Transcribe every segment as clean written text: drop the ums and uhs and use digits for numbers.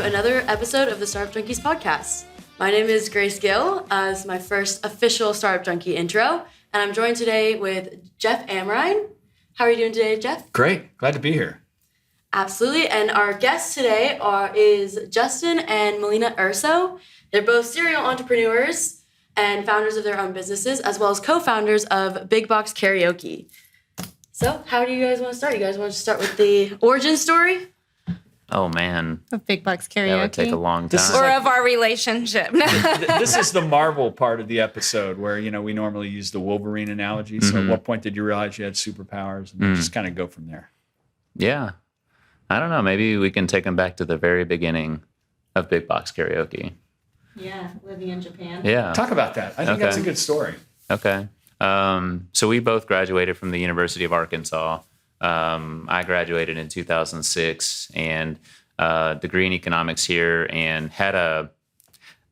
another episode of the Startup Junkies podcast. My name is Grace Gill, as my first official Startup Junkie intro, and I'm joined today with Jeff Amrine. How are you doing today, Jeff? Great. Glad to be here. Absolutely. And our guests today is Justin and Melina Urso. They're both serial entrepreneurs and founders of their own businesses, as well as co-founders of Big Box Karaoke. So how do you guys want to start? You guys want to start with the origin story? Oh, man. Of Big Box Karaoke. That would take a long time. Or of our relationship. This is the Marvel part of the episode where, we normally use the Wolverine analogy. So at what point did you realize you had superpowers? And just kind of go from there. Yeah. I don't know. Maybe we can take them back to the very beginning of Big Box Karaoke. Yeah, living in Japan. Yeah. Talk about that. I think that's a good story. Okay. So we both graduated from the University of Arkansas. I graduated in 2006 and degree in economics here and I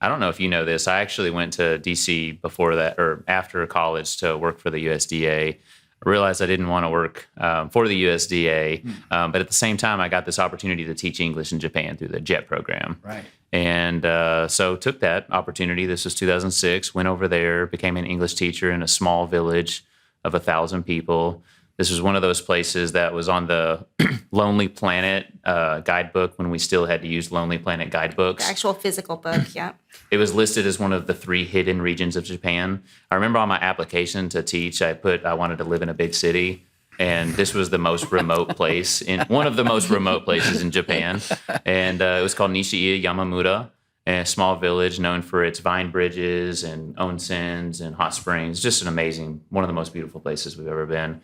don't know if you know this, I actually went to DC before that or after college to work for the USDA. I realized I didn't want to work for the USDA, but at the same time, I got this opportunity to teach English in Japan through the JET program. Right. And so took that opportunity. This was 2006, went over there, became an English teacher in a small village of 1,000 people. This was one of those places that was on the Lonely Planet guidebook when we still had to use Lonely Planet guidebooks. The actual physical book, yeah. It was listed as one of the 3 hidden regions of Japan. I remember on my application to teach, I put I wanted to live in a big city. And this was the most remote place, one of the most remote places in Japan. And it was called Nishiya Yamamura, a small village known for its vine bridges and onsens and hot springs. Just one of the most beautiful places we've ever been.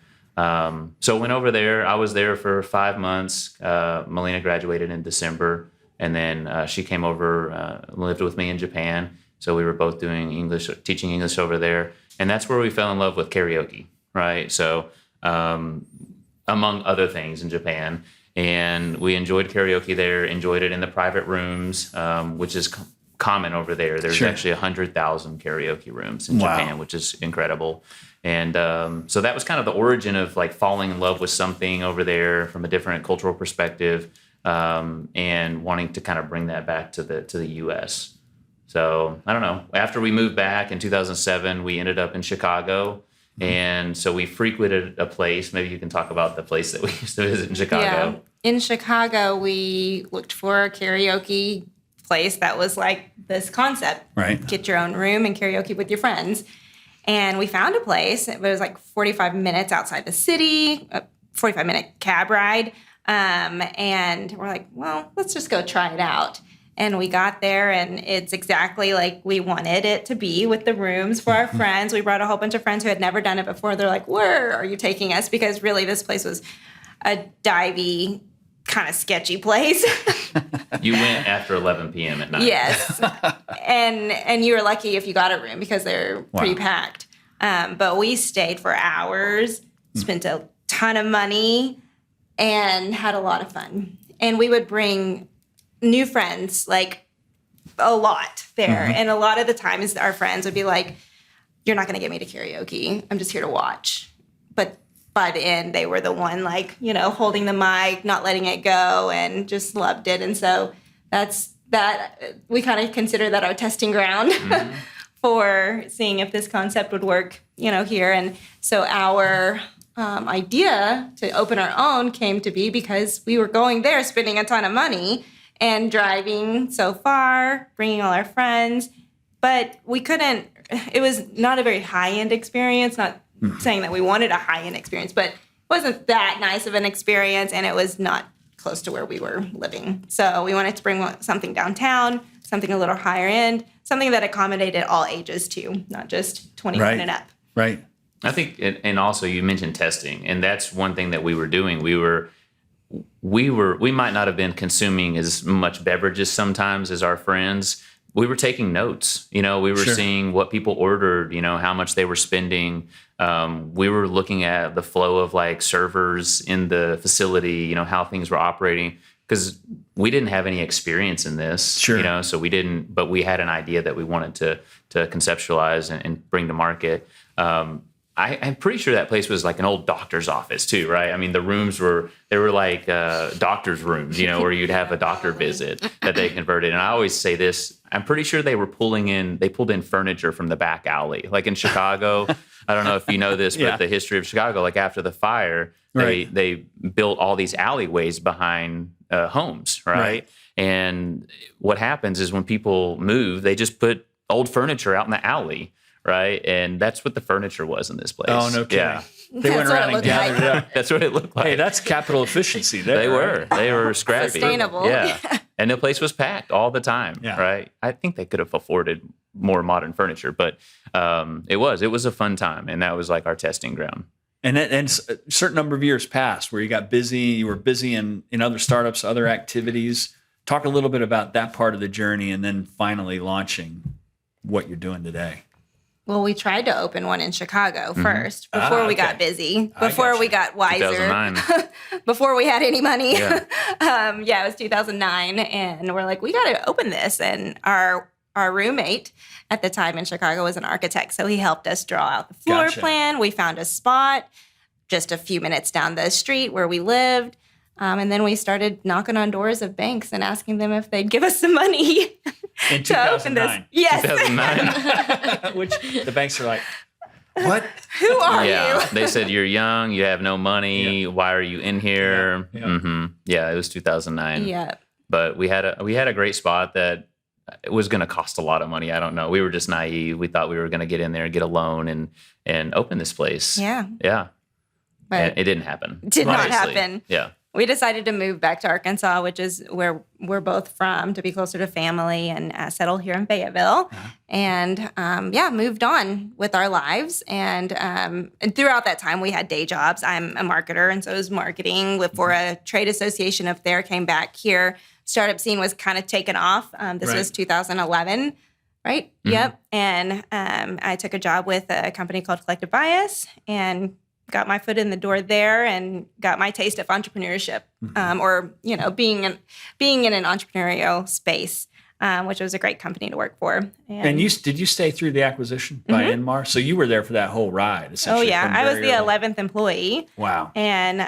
So went over there. I was there for 5 months. Melina graduated in December. And then she came over, lived with me in Japan. So we were both doing English, teaching English over there. And that's where we fell in love with karaoke, right? So among other things in Japan. And we enjoyed karaoke there, enjoyed it in the private rooms, which is common over there. There's actually 100,000 karaoke rooms in Japan, which is incredible. And so that was kind of the origin of like falling in love with something over there from a different cultural perspective and wanting to kind of bring that back to the U.S. So I don't know. After we moved back in 2007, we ended up in Chicago. And so we frequented a place. Maybe you can talk about the place that we used to visit in Chicago. Yeah. In Chicago, we looked for a karaoke place that was like this concept. Right. Get your own room and karaoke with your friends. And we found a place. It was like 45 minutes outside the city, a 45-minute cab ride. And we're like, well, let's just go try it out. And we got there, and it's exactly like we wanted it to be with the rooms for our friends. We brought a whole bunch of friends who had never done it before. They're like, where are you taking us? Because really this place was a divey, kind of sketchy place. You went after 11 p.m. at night. Yes. and you were lucky if you got a room because they're pretty packed. But we stayed for hours, spent a ton of money, and had a lot of fun. And we would bring new friends, like a lot there. And a lot of the times our friends would be like, you're not going to get me to karaoke. I'm just here to watch. But by the end, they were the one like, holding the mic, not letting it go, and just loved it. And so we kind of consider that our testing ground for seeing if this concept would work, here. And so our idea to open our own came to be because we were going there, spending a ton of money and driving so far, bringing all our friends. But we couldn't, it was not a very high-end experience, not saying that we wanted a high-end experience, but it wasn't that nice of an experience, and it was not close to where we were living. So we wanted to bring something downtown, something a little higher end, something that accommodated all ages too, not just 21 and up. Right. I think, and also you mentioned testing, and that's one thing that we were doing. We might not have been consuming as much beverages sometimes as our friends. We were taking notes. We were seeing what people ordered, how much they were spending. We were looking at the flow of like servers in the facility, how things were operating, because we didn't have any experience in this, so we didn't, but we had an idea that we wanted to conceptualize and bring to market. I'm pretty sure that place was like an old doctor's office too, right? I mean, the rooms were like doctor's rooms, where you'd have a doctor visit that they converted. And I always say this: I'm pretty sure they pulled in furniture from the back alley, like in Chicago. I don't know if you know this, but the history of Chicago, like after the fire, they built all these alleyways behind homes, right? And what happens is when people move, they just put old furniture out in the alley. Right. And that's what the furniture was in this place. Oh, no kidding. Yeah. They went around and gathered it up. That's what it looked like. Hey, that's capital efficiency there. They were scrappy. Sustainable. Yeah. And the place was packed all the time. Yeah. Right. I think they could have afforded more modern furniture, but it was a fun time. And that was like our testing ground. And a certain number of years passed where you were busy in other startups, other activities. Talk a little bit about that part of the journey and then finally launching what you're doing today. Well, we tried to open one in Chicago first before we got busy, before we got wiser, 2009. before we had any money. Yeah. It was 2009. And we're like, we got to open this. And our roommate at the time in Chicago was an architect. So he helped us draw out the floor plan. We found a spot just a few minutes down the street where we lived. And then we started knocking on doors of banks and asking them if they'd give us some money In to open this. 2009. Yes. 2009. Which the banks are like, what? Who are Yeah. you? They said, you're young, you have no money. Why are you in here? Yeah. It was 2009. Yeah. But we had a great spot that it was going to cost a lot of money. I don't know. We were just naive. We thought we were going to get in there and get a loan and open this place. Yeah. Yeah. But And it didn't happen. did not obviously. happen. Yeah. We decided to move back to Arkansas, which is where we're both from, to be closer to family and settle here in Fayetteville. And moved on with our lives. And throughout that time, we had day jobs. I'm a marketer, and so was marketing for a trade association up there. Came back here. Startup scene was kind of taken off. This was 2011, right? Mm-hmm. Yep. And I took a job with a company called Collective Bias and got my foot in the door there and got my taste of entrepreneurship, being in an entrepreneurial space, which was a great company to work for. And did you stay through the acquisition by Inmar? So you were there for that whole ride, essentially. Oh, yeah. from I was very the early. 11th employee. Wow. And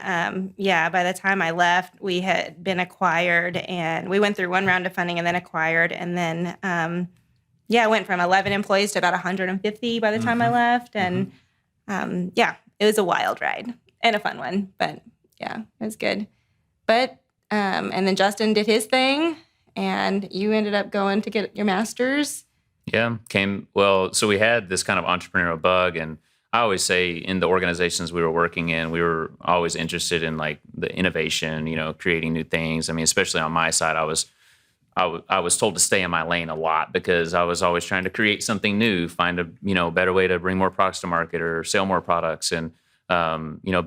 by the time I left, we had been acquired, and we went through one round of funding and then acquired. And then, I went from 11 employees to about 150 by the time I left. And it was a wild ride and a fun one, but yeah, it was good. But, and then Justin did his thing, and you ended up going to get your master's. Yeah. So we had this kind of entrepreneurial bug, and I always say in the organizations we were working in, we were always interested in like the innovation, creating new things. I mean, especially on my side, I was told to stay in my lane a lot because I was always trying to create something new, find a better way to bring more products to market or sell more products. And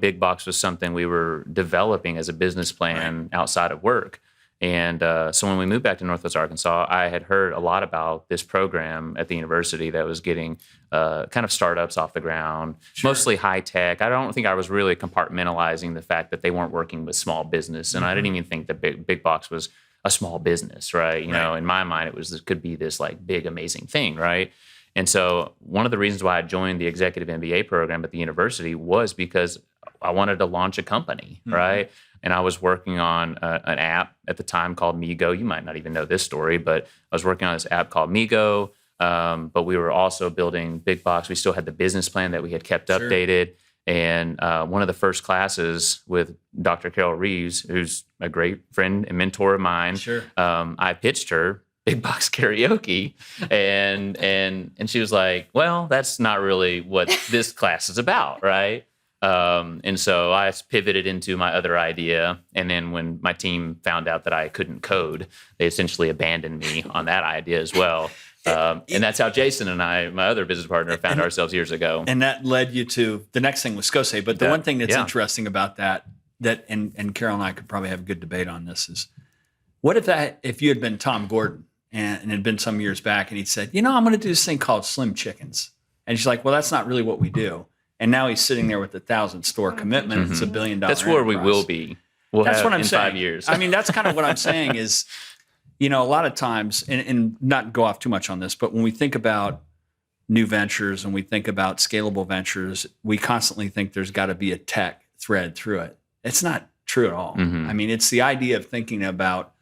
Big Box was something we were developing as a business plan outside of work. And so when we moved back to Northwest Arkansas, I had heard a lot about this program at the university that was getting kind of startups off the ground, mostly high tech. I don't think I was really compartmentalizing the fact that they weren't working with small business, and I didn't even think that Big Box was a small business, right? In my mind, it could be this like big, amazing thing, right? And so one of the reasons why I joined the executive MBA program at the university was because I wanted to launch a company, right? And I was working on an app at the time called Migo. You might not even know this story, but I was working on this app called Migo. But we were also building Big Box. We still had the business plan that we had kept updated. And one of the first classes with Dr. Carol Reeves, who's a great friend and mentor of mine, I pitched her Big Box Karaoke, and she was like, "Well, that's not really what this class is about, right?" And so I pivoted into my other idea. And then when my team found out that I couldn't code, they essentially abandoned me on that idea as well. And that's how Jason and I, my other business partner, found ourselves years ago. And that led you to the next thing was Skosei. But the one thing that's interesting about that and Carol and I could probably have a good debate on this is, what if you had been Tom Gordon and it had been some years back and he'd said, I'm going to do this thing called Slim Chickens. And she's like, well, that's not really what we do. And now he's sitting there with a 1,000-store commitment. It's $1 billion. That's where we will be. That's what I'm saying. 5 years. I mean, that's kind of what I'm saying is, a lot of times, and not go off too much on this, but when we think about new ventures and we think about scalable ventures, we constantly think there's got to be a tech thread through it. It's not true at all. Mhm. I mean, it's the idea of thinking about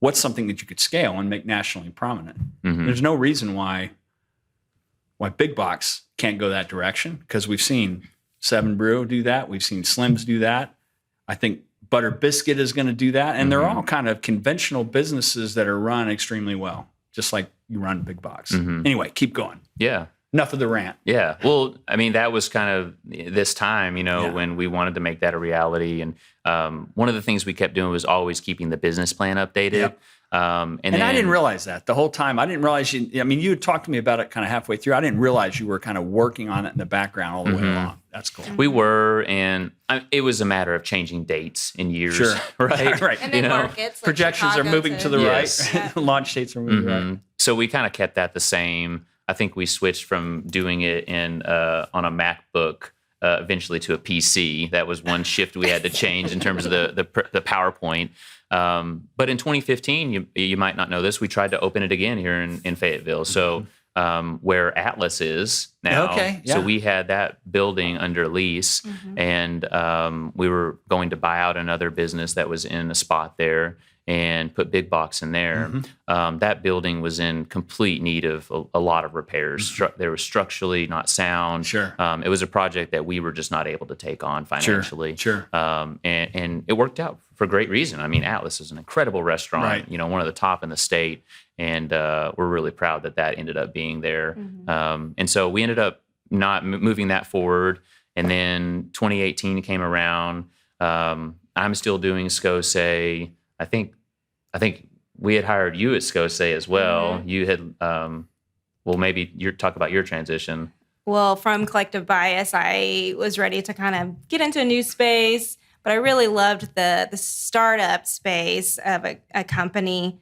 what's something that you could scale and make nationally prominent. Mhm. There's no reason why Big Box can't go that direction, because we've seen Seven Brew do that. We've seen Slim's do that. I think Butter Biscuit is going to do that. And they're all kind of conventional businesses that are run extremely well, just like you run Big Box. Anyway, keep going. Yeah. Enough of the rant. Yeah. Well, I mean, that was kind of this time, Yeah. when we wanted to make that a reality. And one of the things we kept doing was always keeping the business plan updated. Yep. And And I didn't realize that the whole time. I didn't realize you had talked to me about it kind of halfway through. I didn't realize you were kind of working on it in the background all the way along. That's cool. we were, and it was a matter of changing dates and years. Sure. Right. Right. And then markets. Like Projections Chicago are moving to the Yes. right. Launch dates are moving right. Mhm. So we kind of kept that the same. I think we switched from doing it on a MacBook eventually to a PC. That was one shift we had to change in terms of the PowerPoint. But in 2015, you might not know this, we tried to open it again here in Fayetteville. So where Atlas is now. Okay, yeah. So we had that building under lease, and we were going to buy out another business that was in a spot there and put Big Box in there. That building was in complete need of a lot of repairs. They were structurally not sound. Sure. It was a project that we were just not able to take on financially. Sure. And it worked out for great reason. I mean, Atlas is an incredible restaurant, Right. One of the top in the state. And we're really proud that ended up being there. And so we ended up not moving that forward. And then 2018 came around. I'm still doing Scosay. I think we had hired you at Scosay as well. You had, maybe you talk about your transition. Well, from Collective Bias, I was ready to kind of get into a new space, but I really loved the startup space of a company.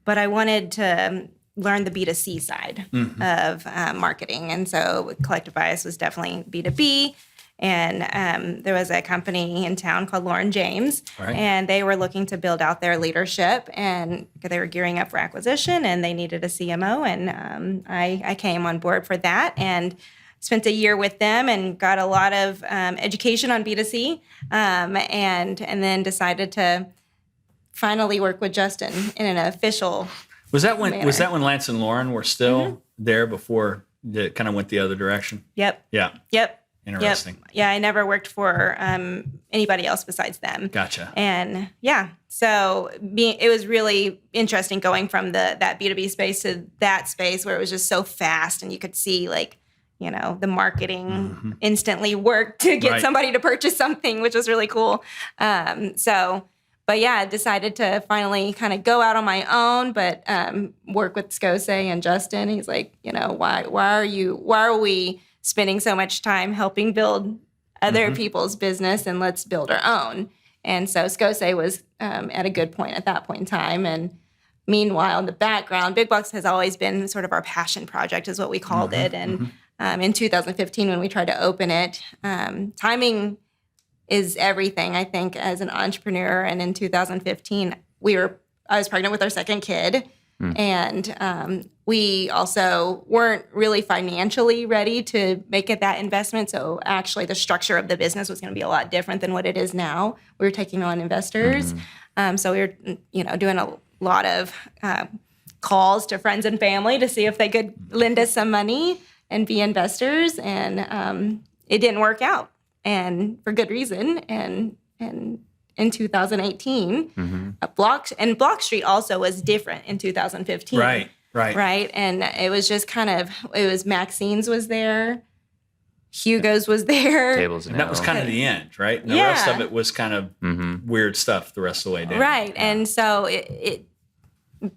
But I wanted to learn the B2C side of marketing. And so Collective Bias was definitely B2B. And there was a company in town called Lauren James, Right. and they were looking to build out their leadership, and they were gearing up for acquisition, and they needed a CMO, and I came on board for that and spent a year with them and got a lot of education on B2C, and then decided to finally work with Justin in an official. Was that when manner. Lance and Lauren were still there before it kind of went the other direction? Yep. Yeah. Interesting. Yep. Yeah, I never worked for anybody else besides them. Gotcha. And so it was really interesting going from that B2B space to that space where it was just so fast and you could see the marketing instantly work to get Right. somebody to purchase something, which was really cool. But I decided to finally kind of go out on my own, but work with Scosay and Justin. He's like, why are we spending so much time helping build other people's business, and let's build our own. And so Scosay was at a good point at that point in time. And meanwhile, in the background, Big Box has always been sort of our passion project is what we called it. And in 2015, when we tried to open it, timing is everything, I think, as an entrepreneur. And in 2015, I was pregnant with our second kid. And we also weren't really financially ready to make it that investment. So actually the structure of the business was going to be a lot different than what it is now. We were taking on investors. So we were, doing a lot of calls to friends and family to see if they could lend us some money and be investors. And it didn't work out, and for good reason. And in 2018, Block Street also was different in 2015. Right. And it was just Maxine's was there, Hugo's was there. Tables And that was kind of the end, right? And the rest of it was kind of weird stuff the rest of the way down. Right. And so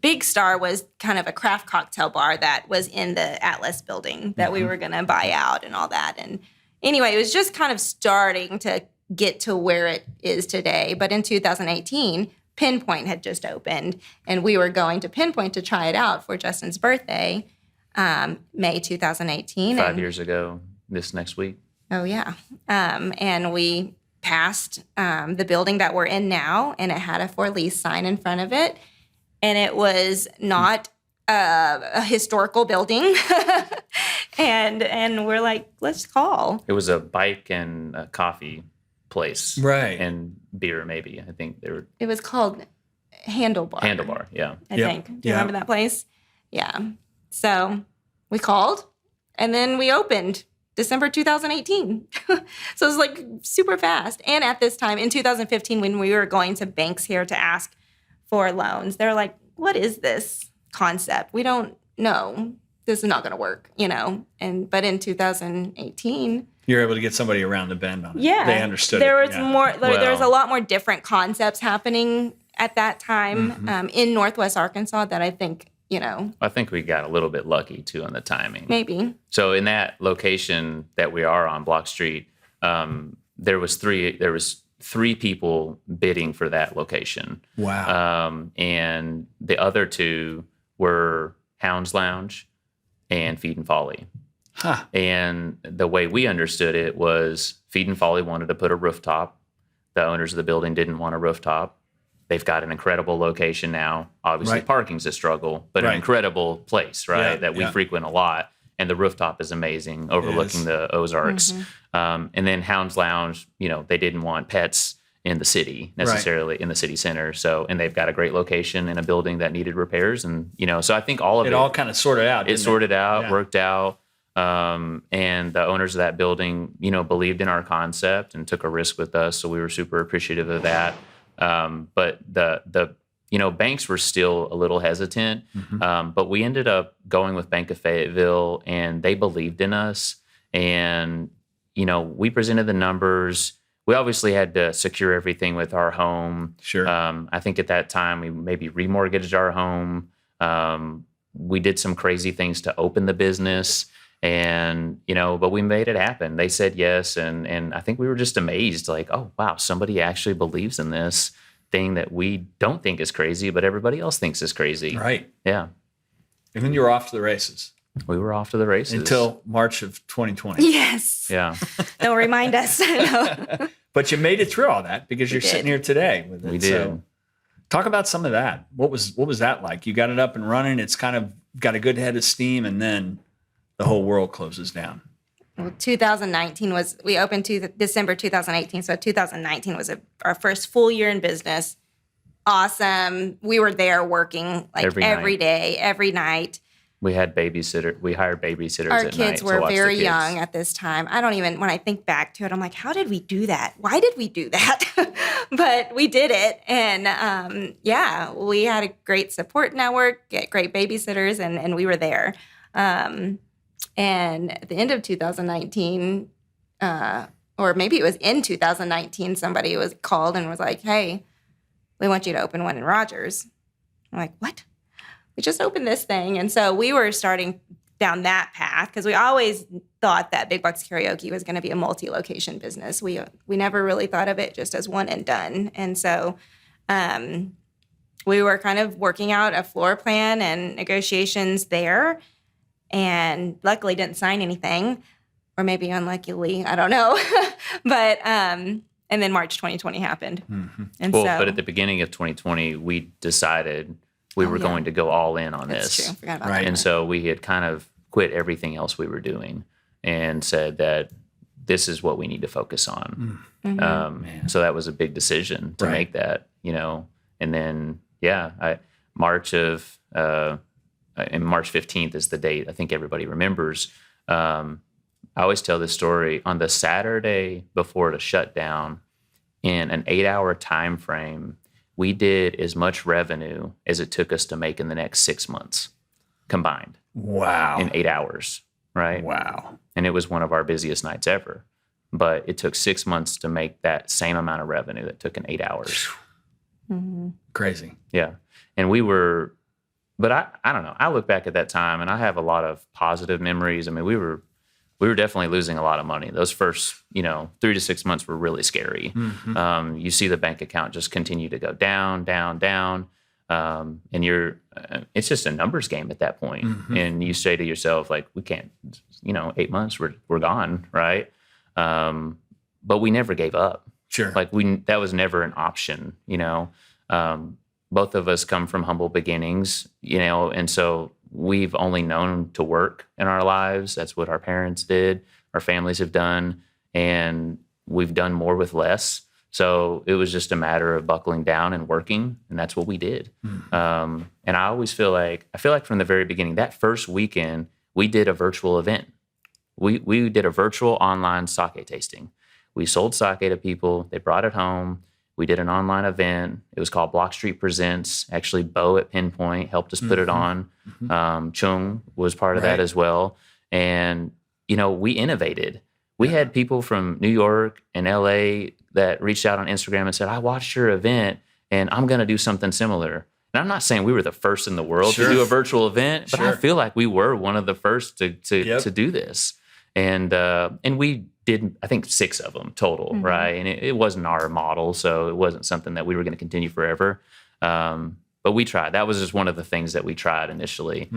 Big Star was kind of a craft cocktail bar that was in the Atlas building that we were going to buy out and all that. And anyway, it was just kind of starting to get to where it is today. But in 2018, Pinpoint had just opened, and we were going to Pinpoint to try it out for Justin's birthday, May 2018. 5 years ago, this next week. Oh, yeah. And we passed the building that we're in now, and it had a for lease sign in front of it. And it was not a historical building. and we're like, let's call. It was a bike and a coffee place. Right. And beer, maybe. I think they were It was called Handlebar. Yeah. I Yep. think. Do you Yeah. remember that place? Yeah. So we called and then we opened December 2018. So it was like super fast. And at this time in 2015, when we were going to banks here to ask for loans, they're like, what is this concept? We don't know. This is not going to work, but in 2018, You're able to get somebody around the bend on it. yeah, They understood there it. was Yeah. more. There was a Well- lot more different concepts happening at that time in Northwest Arkansas that I think I think we got a little bit lucky too on the timing. maybe. So in that location that we are on Block Street, there was three people bidding for that location. Wow. And the other two were Hounds Lounge and Feed and Folly. Huh. And the way we understood it was Feed and Folly wanted to put a rooftop. The owners of the building didn't want a rooftop. They've got an incredible location now. Obviously, Right. parking's a struggle, but Right. an incredible place, right? Yeah, that we yeah. frequent a lot. And the rooftop is amazing, overlooking the Ozarks. And then Hounds Lounge, they didn't want pets in the city necessarily in the city center. So, and they've got a great location in a building that needed repairs. And, so I think all of It all kind of sorted out. it didn't sorted out, Yeah. worked out. And the owners of that building, believed in our concept and took a risk with us. So we were super appreciative of that. But the banks were still a little hesitant. But we ended up going with Bank of Fayetteville, and they believed in us. And, we presented the numbers. We obviously had to secure everything with our home. Sure. I think at that time we maybe remortgaged our home. We did some crazy things to open the business, and but we made it happen. They said yes, and I think we were just amazed, like, oh wow, somebody actually believes in this thing that we don't think is crazy, but everybody else thinks is crazy. Right. Yeah, And then you were off to the races we were off to the races until March of 2020. Yes. yeah, Don't remind us. No. But you made it through all that because you're sitting here today with it. we did. So talk about some of that. What was that like? You got it up and running. It's kind of got a good head of steam, and then the whole world closes down. Well, 2019 we opened to December 2018. So 2019 was our first full year in business. Awesome. We were there working like every day, every night. We had babysitter. We hired babysitters. Our at night kids to were watch the very kids. young at this time. I don't even, when I think back to it, I'm like, how did we do that? Why did we do that? But we did it. And we had a great support network, get great babysitters, and we were there. And at the end of 2019, or maybe it was in 2019, somebody was called and was like, hey, we want you to open one in Rogers. I'm like, what? We just opened this thing. And so we were starting down that path because we always thought that Big Bucks Karaoke was going to be a multi-location business. We never really thought of it just as one and done. And so we were kind of working out a floor plan and negotiations there, and luckily didn't sign anything, or maybe unluckily, I don't know. But and then March 2020 happened. And Well, so but at the beginning of 2020, we decided we were going to go all in on that's this. true. Forgot about Right. that. And so we had kind of quit everything else we were doing and said that this is what we need to focus on. So that was a big decision to Right. make that, and then, March 15th is the date I think everybody remembers. I always tell this story. On the Saturday before the shutdown, in an 8-hour time frame, we did as much revenue as it took us to make in the next 6 months combined Wow. in 8 hours, right? Wow. And it was one of our busiest nights ever. But it took 6 months to make that same amount of revenue that took in 8 hours. Crazy. Yeah. And we were, but I don't know. I look back at that time and I have a lot of positive memories. I mean, we were definitely losing a lot of money. Those first, 3 to 6 months were really scary. You see the bank account just continue to go down, down, down. And it's just a numbers game at that point. And you say to yourself, like, we can't, 8 months, we're gone. Right. But we never gave up. Sure. Like that was never an option, both of us come from humble beginnings, and so we've only known to work in our lives. That's what our parents did, our families have done, and we've done more with less. So it was just a matter of buckling down and working, and that's what we did. And I always feel like from the very beginning, that first weekend, we did a virtual event. We did a virtual online sake tasting. We sold sake to people. They brought it home. We did an online event. It was called Block Street Presents. Actually, Bo at Pinpoint helped us put it on. Chung was part of that as well. And, we innovated. We had people from New York and LA that reached out on Instagram and said, I watched your event and I'm going to do something similar. And I'm not saying we were the first in the world to do a virtual event, but I feel like we were one of the first to do this. And we did, I think, 6 of them total, right? And it wasn't our model, so it wasn't something that we were going to continue forever. But we tried. That was just one of the things that we tried initially.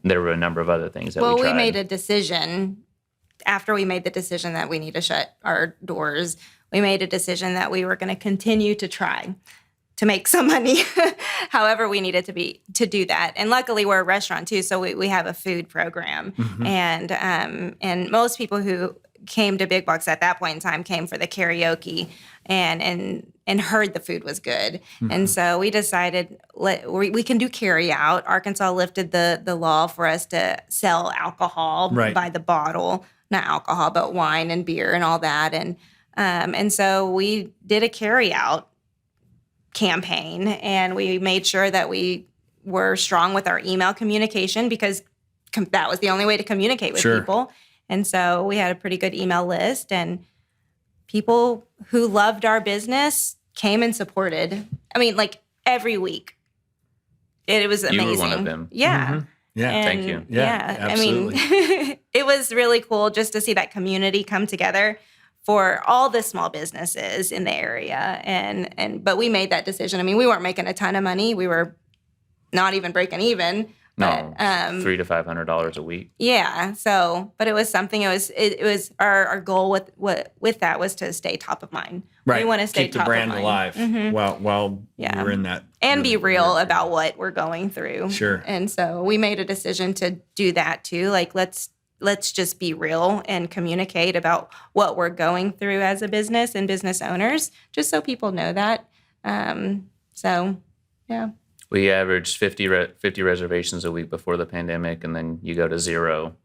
There were a number of other things that we tried. Well, we made a decision. After we made the decision that we need to shut our doors, we made a decision that we were going to continue to try to make some money, however we needed to do that. And luckily, we're a restaurant too, so we have a food program. And most people who came to Big Box at that point in time came for the karaoke and heard the food was good. And so we decided we can do carry out. Arkansas lifted the law for us to sell alcohol by the bottle, not alcohol, but wine and beer and all that. And so we did a carry out campaign, and we made sure that we were strong with our email communication because that was the only way to communicate with people. And so we had a pretty good email list, and people who loved our business came and supported. I mean, like every week. It was amazing. You were one of them. Yeah. Yeah, And, thank you. Yeah, absolutely. I mean, it was really cool just to see that community come together for all the small businesses in the area. But we made that decision. I mean, we weren't making a ton of money. We were not even breaking even. No, But, $300 to $500 a week. yeah. So, but it was something. It was our goal with that was to stay top of mind. Right. We want to stay keep the top brand of mind. alive while Yeah. you're in that. And be real about what we're going through. Sure. And so we made a decision to do that too. Like let's just be real and communicate about what we're going through as a business and business owners, just so people know that. So, yeah. We averaged 50 reservations a week before the pandemic, and then you go to 0,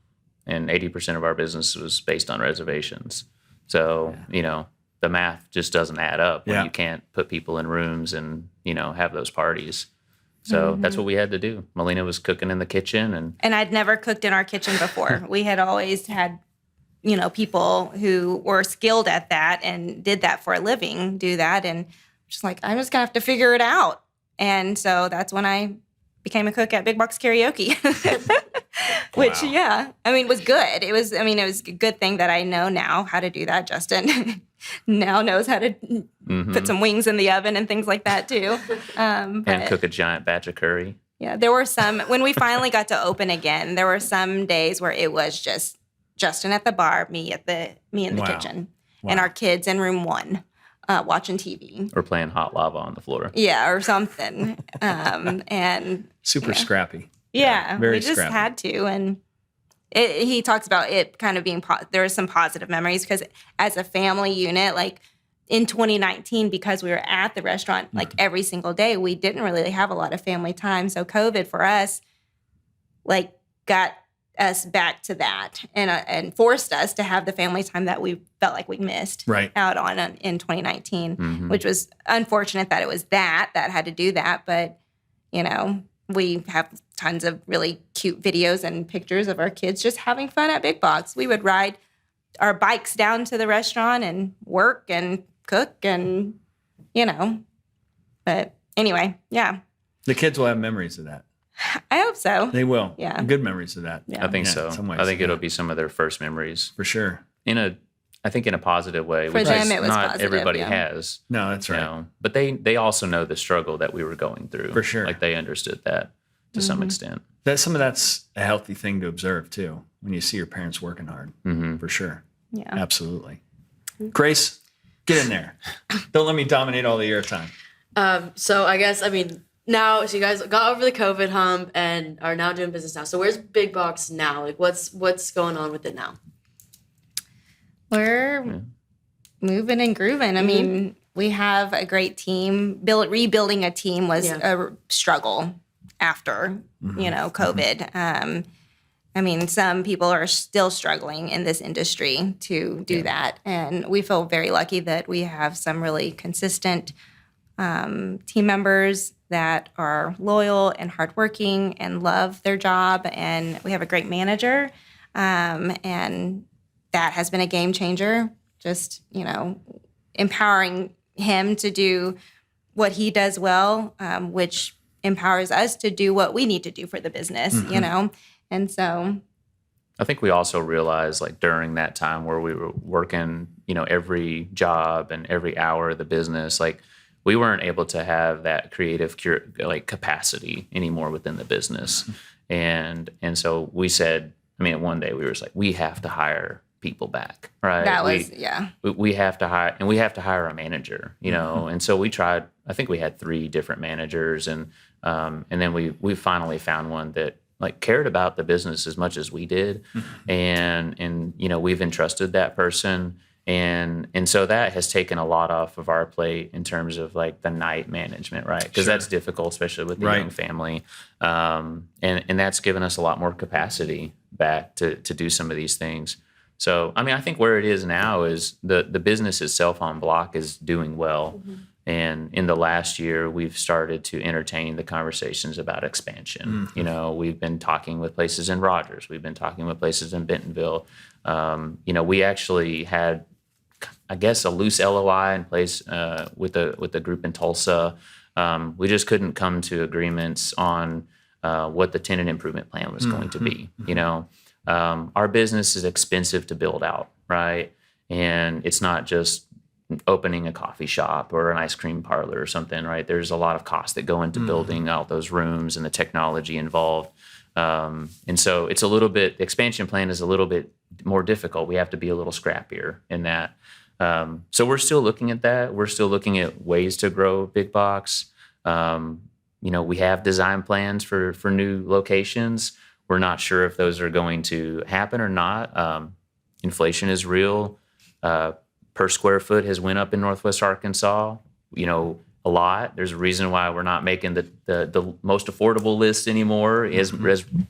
and 80% of our business was based on reservations. So, the math just doesn't add up when you can't put people in rooms and, have those parties. So that's what we had to do. Melina was cooking in the kitchen. And I'd never cooked in our kitchen before. We had always had, people who were skilled at that and did that for a living, do that. And just like, I'm just going to have to figure it out. And so that's when I became a cook at Big Box Karaoke, which, was good. It was a good thing that I know now how to do that. Justin now knows how to put some wings in the oven and things like that too. And cook a giant batch of curry. Yeah, there were some, when we finally got to open again, there were some days where it was just Justin at the bar, me in the kitchen, and our kids in room 1. Watching TV. Or playing hot lava on the floor. Yeah, or something. And super scrappy. Yeah, very we just scrappy. had to. And he talks about it kind of being, there were some positive memories because as a family unit, like in 2019, because we were at the restaurant like every single day, we didn't really have a lot of family time. So COVID for us, like got us back to that and forced us to have the family time that we felt like we missed out on in 2019, which was unfortunate that it was that had to do that. But, we have tons of really cute videos and pictures of our kids just having fun at Big Box. We would ride our bikes down to the restaurant and work and cook and, but anyway, yeah. The kids will have memories of that. I hope so. They will. Yeah. Good memories of that. Yeah. I think so. in some ways. I think it'll be some of their first memories. For sure. I think in a positive way, For which them, is it was not positive, everybody yeah. has. No, that's right. But they also know the struggle that we were going through. For sure. Like they understood that to some extent. Some of that's a healthy thing to observe too, when you see your parents working hard. For sure. Yeah. Absolutely. Grace, get in there. Don't let me dominate all the airtime. So I guess, now, so you guys got over the COVID hump and are now doing business now. So where's Big Box now? Like what's going on with it now? We're moving and grooving. I mean, we have a great team. Rebuilding a team was a struggle after, COVID. I mean, some people are still struggling in this industry to do that. And we feel very lucky that we have some really consistent team members that are loyal and hardworking and love their job. And we have a great manager. And that has been a game changer. Just, empowering him to do what he does well, which empowers us to do what we need to do for the business, And so I think we also realized, like, during that time where we were working, every job and every hour of the business, like, we weren't able to have that creative capacity anymore within the business. And so we said, one day we were just like, we have to hire people back, right? That was, we have to hire, and we have to hire a manager, And so we tried. I think we had 3 different managers, and then we finally found one that cared about the business as much as we did, and we've entrusted that person, and so that has taken a lot off of our plate in terms of the night management, right? Because that's difficult, especially with the young family, and that's given us a lot more capacity back to do some of these things. So, I think where it is now is the business itself on Block is doing well. And in the last year, we've started to entertain the conversations about expansion. We've been talking with places in Rogers. We've been talking with places in Bentonville. We actually had, I guess, a loose LOI in place with a group in Tulsa. We just couldn't come to agreements on what the tenant improvement plan was going to be. Our business is expensive to build out, right? And it's not just opening a coffee shop or an ice cream parlor or something, right? There's a lot of costs that go into building out those rooms and the technology involved. And so it's the expansion plan is a little bit more difficult. We have to be a little scrappier in that. So we're still looking at that. We're still looking at ways to grow Big Box. We have design plans for new locations. We're not sure if those are going to happen or not. Inflation is real. Per square foot has went up in Northwest Arkansas, a lot. There's a reason why we're not making the most affordable list anymore as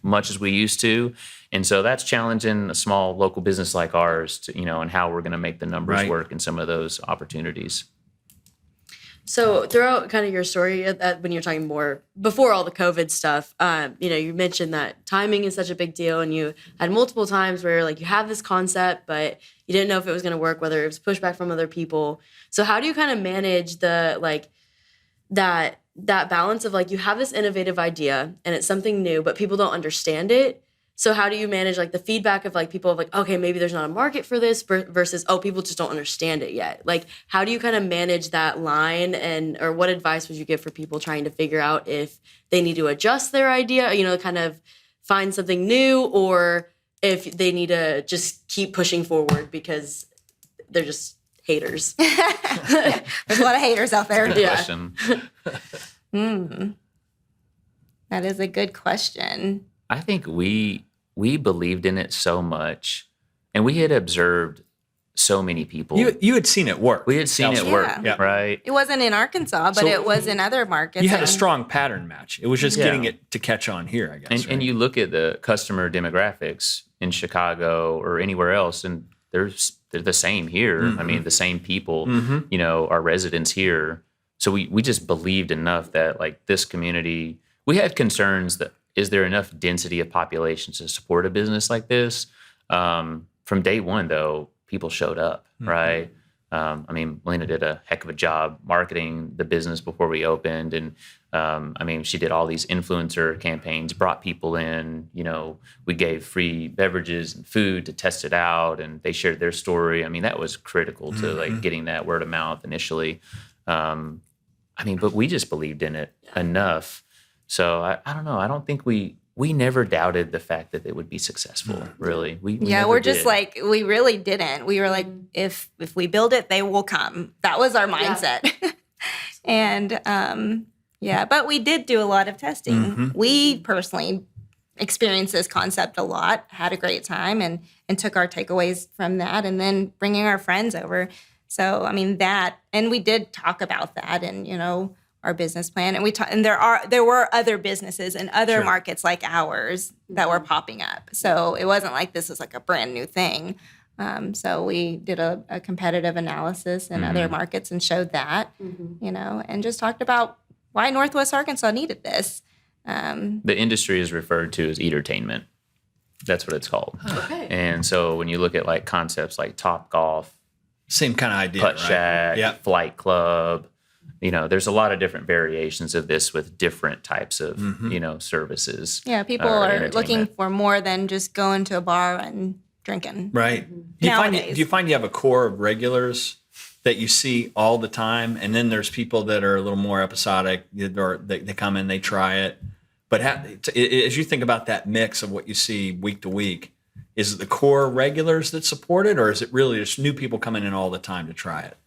much as we used to. And so that's challenging a small local business like ours to, and how we're going to make the numbers work in some of those opportunities. So throughout kind of your story, when you're talking more before all the COVID stuff, you mentioned that timing is such a big deal, and you had multiple times where you have this concept, but you didn't know if it was going to work, whether it was pushback from other people. So how do you kind of manage the that balance of you have this innovative idea and it's something new, but people don't understand it? So how do you manage the feedback of people of okay, maybe there's not a market for this versus, oh, people just don't understand it yet? How do you kind of manage that line, or what advice would you give for people trying to figure out if they need to adjust their idea, kind of find something new, or if they need to just keep pushing forward because they're just haters? There's a lot of haters out there. Good question. That is a good question. I think we believed in it so much, and we had observed so many people. You had seen it work. We had seen it work, right? It wasn't in Arkansas, but it was in other markets. You had a strong pattern match. It was just getting it to catch on here, I guess. And you look at the customer demographics in Chicago or anywhere else, and they're the same here. The same people, are residents here. So we just believed enough that this community, we had concerns that, is there enough density of population to support a business like this? From day one, though, people showed up, right? Melina did a heck of a job marketing the business before we opened. And she did all these influencer campaigns, brought people in, we gave free beverages and food to test it out, and they shared their story. That was critical to getting that word of mouth initially. But we just believed in it enough. So I don't know. I don't think we never doubted the fact that it would be successful, really. We we're just we really didn't. We were if we build it, they will come. That was our mindset. And Yeah, but we did do a lot of testing. We personally experienced this concept a lot, had a great time, and took our takeaways from that, and then bringing our friends over. So, I mean, and we did talk about that, and our business plan, and there were other businesses in other markets like ours that were popping up. So it wasn't like this was like a brand new thing. So we did a competitive analysis in other markets and showed that, and just talked about why Northwest Arkansas needed this. The industry is referred to as entertainment. That's what it's called. Okay. And so when you look at like concepts like Top Golf, Same kind of idea, Putt right? Shack, Yeah. Flight Club, there's a lot of different variations of this with different types of, services. Yeah, people or are looking entertainment. for more than just going to a bar and drinking. Right. Do Nowadays. you find you have a core of regulars that you see all the time, and then there's people that are a little more episodic, or they come in, they try it. But as you think about that mix of what you see week to week, is it the core regulars that support it, or is it really just new people coming in all the time to try it?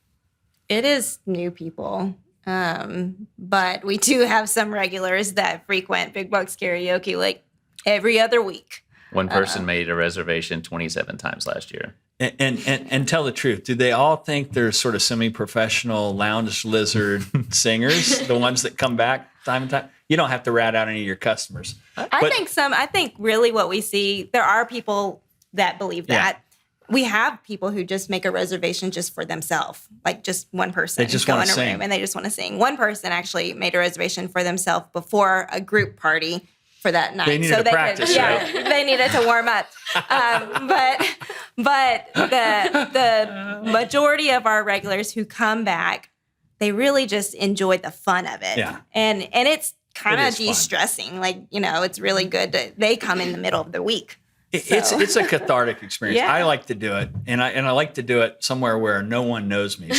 It is new people. But we do have some regulars that frequent Big Bucks karaoke like every other week. One person made a reservation 27 times last year. And tell the truth. Do they all think they're sort of semi-professional lounge lizard singers, the ones that come back time and time? You don't have to rat out any of your customers. I think really what we see, there are people that believe that. We have people who just make a reservation just for themselves, like just one person. They just go wanna in a sing. room and they just want to sing. One person actually made a reservation for themselves before a group party for that night. They needed to practice, right? They needed to warm up. But the majority of our regulars who come back, they really just enjoyed the fun of it. Yeah. And it's kind It of is fun. de-stressing. Like, it's really good they come in the middle of the week. It's a cathartic experience. Yeah. I like to do it, and I like to do it somewhere where no one knows me.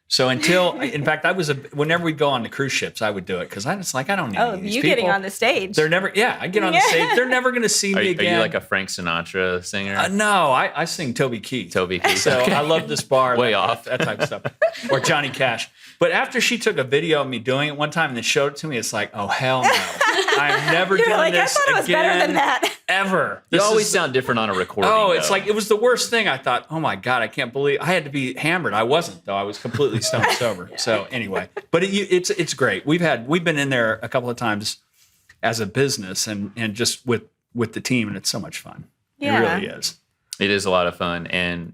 So in fact, whenever we go on the cruise ships, I would do it because I don't need any of these you people. getting on the stage. They're never. Yeah, I get on the stage. They're never going to see Are me you again. like a Frank Sinatra singer? No, I sing Toby Keith. Toby Keith. So I love this bar. Way off. that type of stuff, or Johnny Cash. But after she took a video of me doing it one time and then showed it to me, it's like, oh hell no, I'm never You're doing like, I this thought it was again. better than that. Ever. You This always is- sound different on a recording. Oh, it's though. like it was the worst thing. I thought, oh my God, I can't believe I had to be hammered. I wasn't though. I was completely stone sober. So anyway, but it's great. We've been in there a couple of times as a business and just with the team, and it's so much fun. Yeah. It really is. It is a lot of fun, and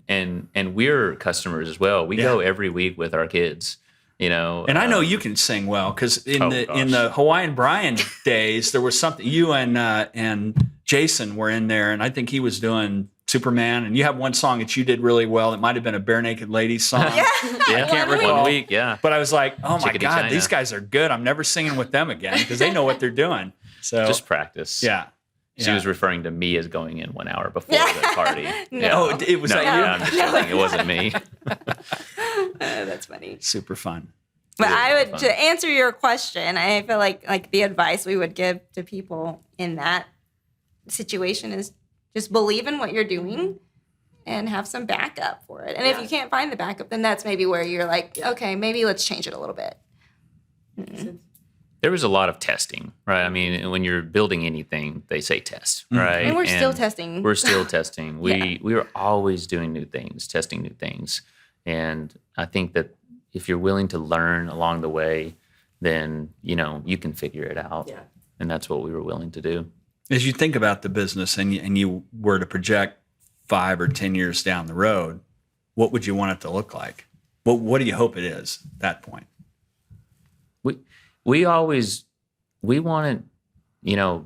we're customers as well. We go every week with our kids, And I know you can sing well because in gosh. the Hawaiian Brian days, there was something. You and Jason were in there, and I think he was doing Superman. And you have one song that you did really well. It might have been a Bare Naked Ladies song. Yeah, I can't recall. 1 week, yeah. But I was like, oh my Chickadee God, China. these guys are good. I'm never singing with them again because they know what they're doing. So Just practice. yeah. She was referring to me as going in 1 hour before the party. Yeah. Oh, it was no, that yeah, you? I'm just kidding. It wasn't me. That's funny. Super fun. But It is I would, fun. to answer your question, I feel like the advice we would give to people in that situation is just believe in what you're doing and have some backup for it. And if you can't find the backup, then that's maybe where you're like, okay, maybe let's change it a little bit. There was a lot of testing, right? I mean, when you're building anything, they say test, right? And we're still testing. We're still testing. Yeah. We are always doing new things, testing new things. And I think that if you're willing to learn along the way, then, you can figure it out. Yeah. And that's what we were willing to do. As you think about the business and you were to project 5 or 10 years down the road, what would you want it to look like? What do you hope it is at that point? We wanted,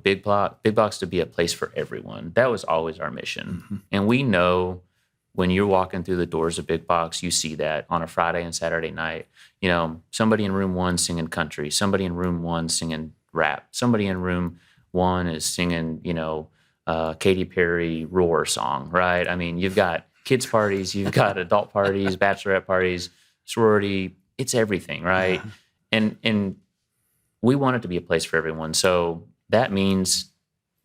Big Box to be a place for everyone. That was always our mission. Mm-hmm. And we know when you're walking through the doors of Big Box, you see that on a Friday and Saturday night. Somebody in room 1 singing country, somebody in room 1 singing rap, somebody in room 1 is singing, Katy Perry Roar song, right? I mean, you've got kids parties, you've got adult parties, bachelorette parties, sorority, it's everything, right? Yeah. And we want it to be a place for everyone. So that means,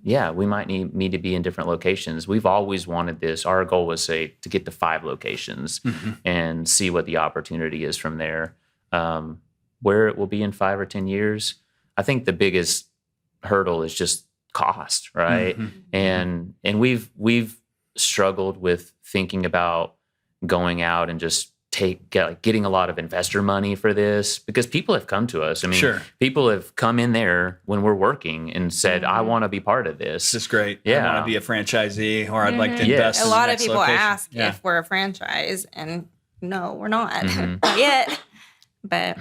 we might need to be in different locations. We've always wanted this. Our goal was, to get to 5 locations and see what the opportunity is from there. Where it will be in 5 or 10 years, I think the biggest hurdle is just cost, right? And we've struggled with thinking about going out and just getting a lot of investor money for this, because people have come to us. I mean, people have come in there when we're working and said, I want to be part of this. This is great. Yeah. I want to be a franchisee, or I'd like to invest A in lot the of next people location. ask Yeah. if we're a franchise, and no, we're not. Not yet. But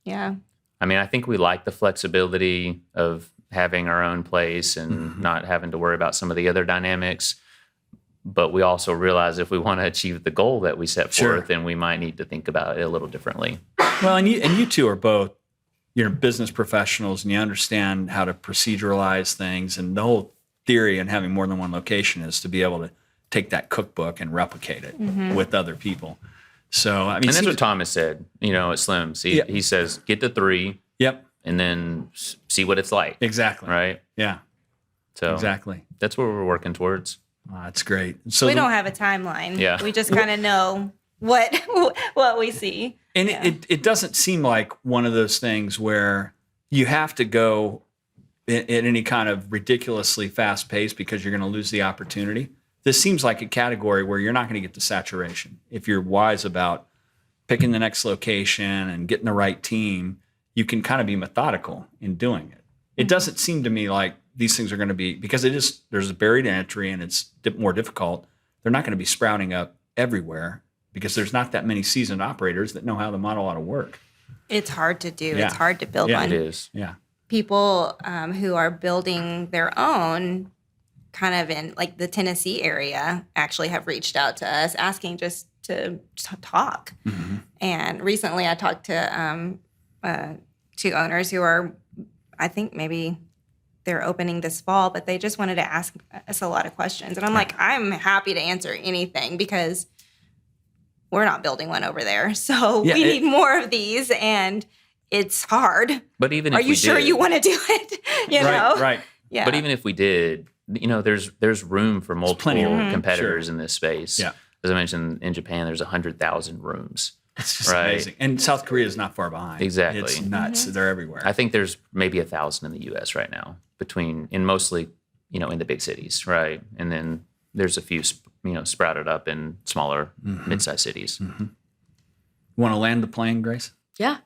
yeah. I mean, I think we like the flexibility of having our own place and not having to worry about some of the other dynamics. But we also realize if we want to achieve the goal that we set forth, then we might need to think about it a little differently. Well, and you two are both, you're business professionals, and you understand how to proceduralize things. And the whole theory in having more than one location is to be able to take that cookbook and replicate it with other people. So, I mean, and that's what Thomas said, at Slim's. He says, get to 3. Yep. And then see what it's like. Exactly. Right? Yeah. So exactly. That's what we're working towards. Oh, that's great. So we don't have a timeline. Yeah. We just kind of know what we see. And it doesn't seem like one of those things where you have to go at any kind of ridiculously fast pace because you're going to lose the opportunity. This seems like a category where you're not going to get to saturation. If you're wise about picking the next location and getting the right team, you can kind of be methodical in doing it. It doesn't seem to me like these things are going to be, because there's a barrier to entry and it's more difficult. They're not going to be sprouting up everywhere because there's not that many seasoned operators that know how the model ought to work. It's hard to do. Yeah. It's hard to build Yeah, one. It is. Yeah. People who are building their own kind of in like the Tennessee area actually have reached out to us asking just to talk. And recently I talked to 2 owners who are, I think maybe they're opening this fall, but they just wanted to ask us a lot of questions. And I'm like, I'm happy to answer anything because we're not building one over there. So we need more of these, and it's hard. But even if Are you sure you want to do it? You know? Right. Yeah. But even if we did, there's room for multiple plenty of room. competitors in this space. Yeah. As I mentioned, in Japan, there's 100,000 rooms. It's just Right. amazing. And South Korea is not far behind. Exactly. It's nuts. They're everywhere. I think there's maybe 1,000 in the U.S. right now, mostly, in the big cities, right? And then there's a few, sprouted up in smaller, mid-sized cities. You want to land the plane, Grace? Yeah.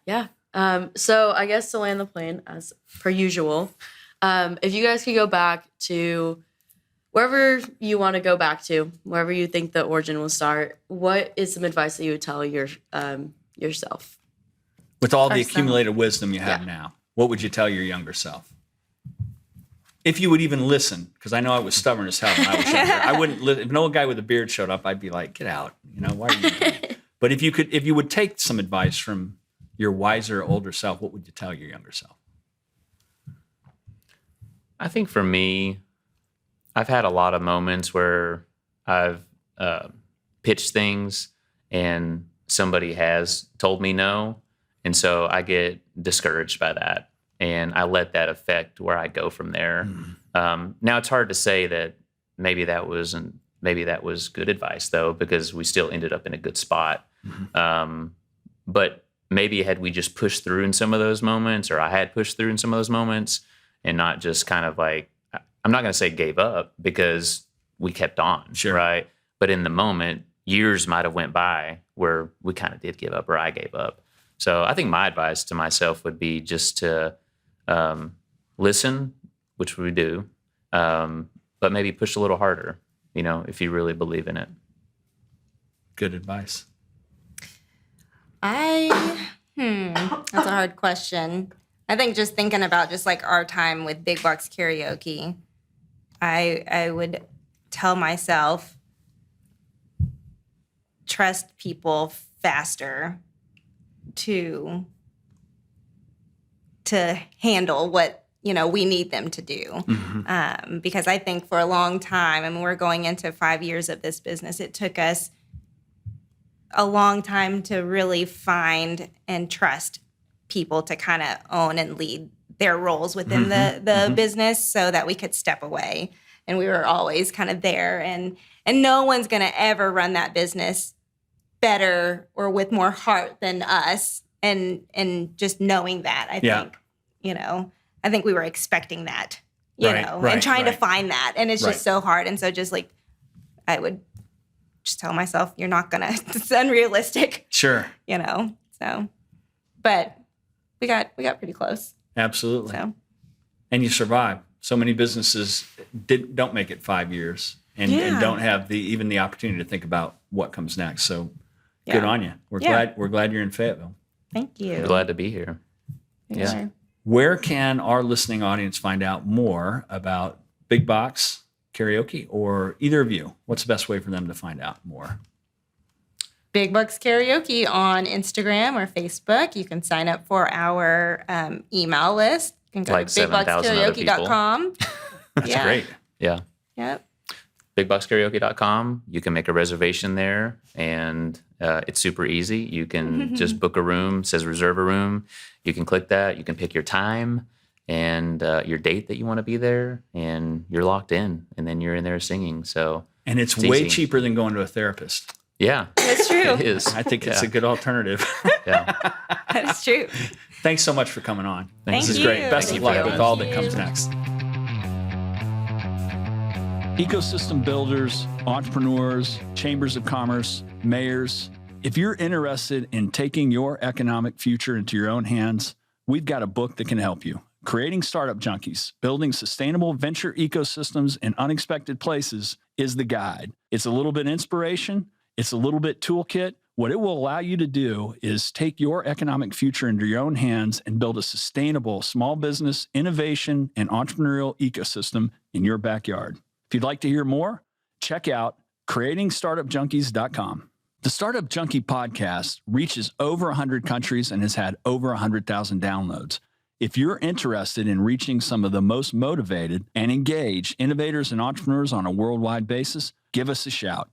So I guess to land the plane, as per usual, if you guys could go back to wherever you want to go back to, wherever you think the origin will start, what is some advice that you would tell yourself? With all the Ourselves. accumulated wisdom you have now, what would you tell your younger self? If you would even listen, because I know I was stubborn as hell when I was younger. I wouldn't listen. If an old guy with a beard showed up, I'd be like, get out. Why are you doing it? But if you would take some advice from your wiser, older self, what would you tell your younger self? I think for me, I've had a lot of moments where I've pitched things and somebody has told me no. And so I get discouraged by that. And I let that affect where I go from there. Now it's hard to say that maybe that was good advice, though, because we still ended up in a good spot. But maybe had we just pushed through in some of those moments, or I had pushed through in some of those moments, and not just kind of like, I'm not going to say gave up, because we kept on, Sure. right? But in the moment, years might have went by where we kind of did give up, or I gave up. So I think my advice to myself would be just to listen, which we do, but maybe push a little harder, if you really believe in it. Good advice. That's a hard question. I think just thinking about just like our time with Big Box Karaoke, I would tell myself, trust people faster to handle what we need them to do. Because I think for a long time, we're going into 5 years of this business, it took us a long time to really find and trust people to kind of own and lead their roles within the business, so that we could step away. And we were always kind of there, and no one's going to ever run that business better or with more heart than us. And just knowing that, I think, I think we were expecting that, you know, and trying to find that. And it's just so hard. And so just like, I would just tell myself, you're not going to, it's unrealistic. Sure. You know, so, but we got pretty close. Absolutely. So. And you survive. So many businesses don't make it 5 years and don't have even the opportunity to think about what comes next. So good on you. We're glad you're in Fayetteville. Thank you. Glad to be here. Yeah. Where can our listening audience find out more about Big Box Karaoke or either of you? What's the best way for them to find out more? Big Bucks Karaoke on Instagram or Facebook. You can sign up for our email list. You can go like to 7,000 other people. bigboxkaraoke.com. That's great. Yeah. Yep. BigBoxKaraoke.com. You can make a reservation there, and it's super easy. You can just book a room. It says reserve a room. You can click that. You can pick your time and your date that you want to be there, and you're locked in. And then you're in there singing. So And it's way cheaper than going to a therapist. Yeah, That's true. it is. I think it's a good alternative. Yeah. That's true. Thanks so much for coming on. Thank This is you. great. Best Thank of luck you. with all that comes next. Ecosystem builders, entrepreneurs, chambers of commerce, mayors. If you're interested in taking your economic future into your own hands, we've got a book that can help you. Creating Startup Junkies, Building Sustainable Venture Ecosystems in Unexpected Places is the guide. It's a little bit inspiration. It's a little bit toolkit. What it will allow you to do is take your economic future into your own hands and build a sustainable small business, innovation, and entrepreneurial ecosystem in your backyard. If you'd like to hear more, check out creatingstartupjunkies.com. The Startup Junkie podcast reaches over 100 countries and has had over 100,000 downloads. If you're interested in reaching some of the most motivated and engaged innovators and entrepreneurs on a worldwide basis, give us a shout.